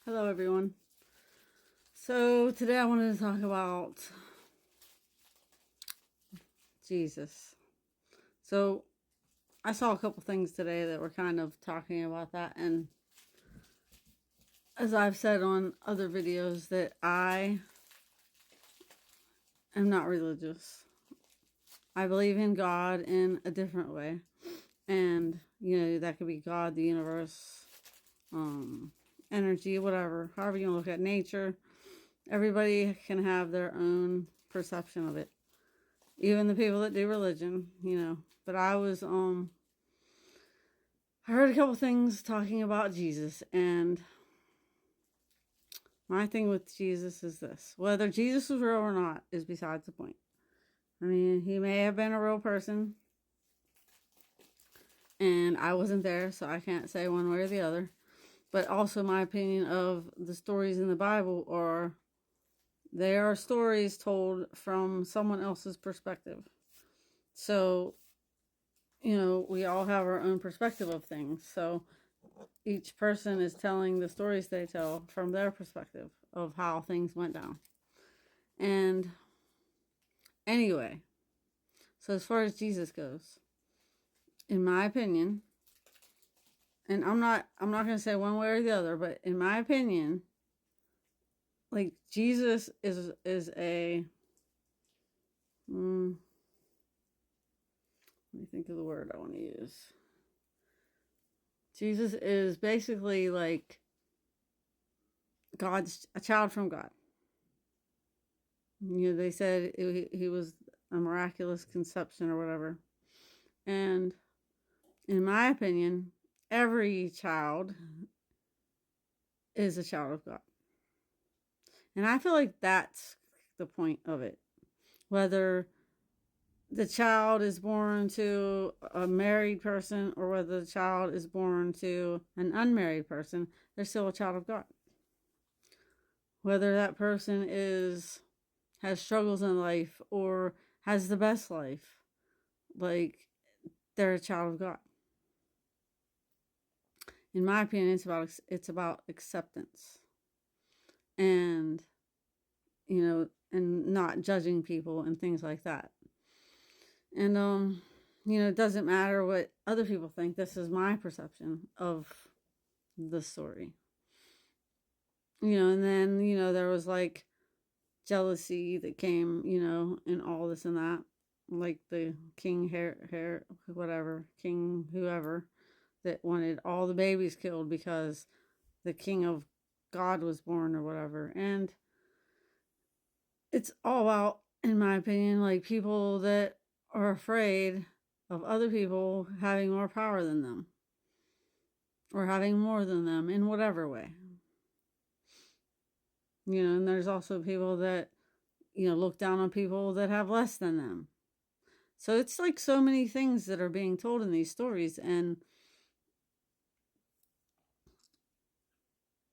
Hello, everyone. So, today I wanted to talk about Jesus. So, I saw a couple things today that were kind of talking about that. And as I've said on other videos, that I am not religious. I believe in God in a different way. And, that could be God, the universe, energy, whatever. However you look at nature. Everybody can have their own perception of it. Even the people that do religion. But I heard a couple things talking about Jesus, and my thing with Jesus is this. Whether Jesus was real or not is besides the point. I mean, he may have been a real person, and I wasn't there, so I can't say one way or the other. But also my opinion of the stories in the Bible they are stories told from someone else's perspective. So, we all have our own perspective of things. So each person is telling the stories they tell from their perspective of how things went down. And anyway, so as far as Jesus goes, in my opinion, and I'm not going to say one way or the other, but in my opinion, like Jesus is a let me think of the word I want to use. Jesus is basically like a child from God. They said he was a miraculous conception or whatever. And in my opinion, every child is a child of God. And I feel like that's the point of it. Whether the child is born to a married person or whether the child is born to an unmarried person, they're still a child of God. Whether that person has struggles in life or has the best life, like they're a child of God. In my opinion, it's about acceptance, and and not judging people and things like that. And it doesn't matter what other people think. This is my perception of the story. And then there was like jealousy that came, and all this and that, like the king whatever, king whoever that wanted all the babies killed because the king of God was born or whatever. And it's all about, in my opinion, like people that are afraid of other people having more power than them or having more than them in whatever way. And there's also people that, look down on people that have less than them. So it's like so many things that are being told in these stories. And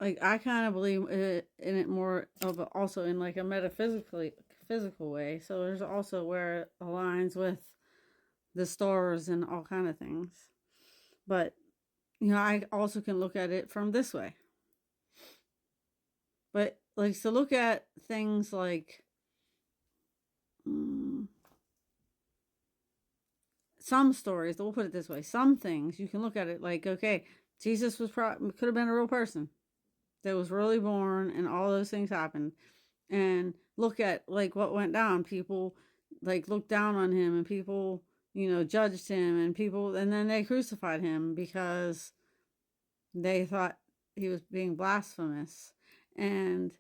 like I kind of believe in it more of also in like a physical way. So there's also where it aligns with the stars and all kind of things. But I also can look at it from this way. But like to look at things like some stories, we'll put it this way, some things you can look at it like, okay, Jesus could have been a real person that was really born and all those things happened. And look at like what went down. People like looked down on him, and people, judged him, and then they crucified him because they thought he was being blasphemous. And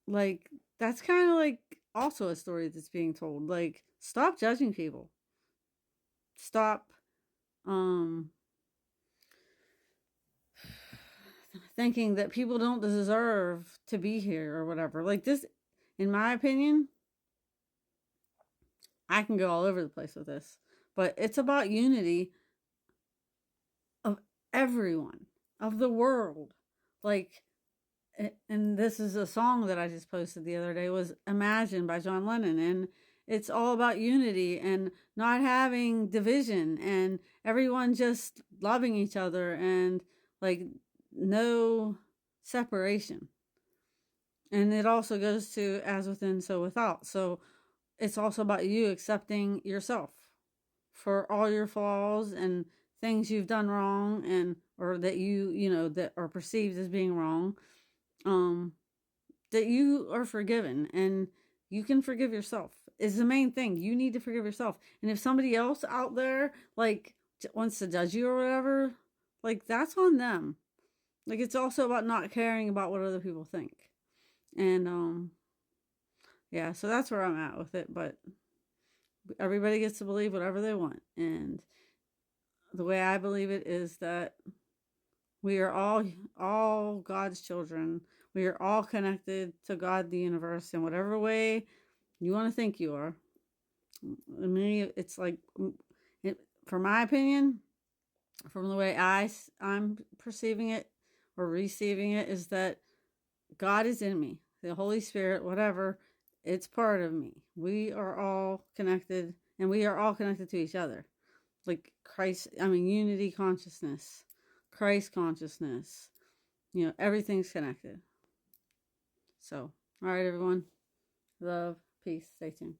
like that's kind of like also a story that's being told. Like, stop judging people. Stop thinking that people don't deserve to be here or whatever. Like this, in my opinion, I can go all over the place with this, but it's about unity of everyone, of the world. Like, and this is a song that I just posted the other day, was Imagine by John Lennon. And it's all about unity and not having division and everyone just loving each other and like no separation. And it also goes to as within, so without. So it's also about you accepting yourself for all your flaws and things you've done wrong, and or that you know that are perceived as being wrong. That you are forgiven, and you can forgive yourself is the main thing. You need to forgive yourself. And if somebody else out there like wants to judge you or whatever, like that's on them. Like it's also about not caring about what other people think. And yeah, so that's where I'm at with it. But everybody gets to believe whatever they want. And the way I believe it is that we are all God's children. We are all connected to God, the universe, in whatever way you want to think you are. I mean, it's like, for my opinion, from the way I'm perceiving it or receiving it, is that God is in me. The Holy Spirit, whatever, it's part of me. We are all connected, and we are all connected to each other. Like Christ, unity consciousness, Christ consciousness, everything's connected. So, all right, everyone. Love, peace, stay tuned.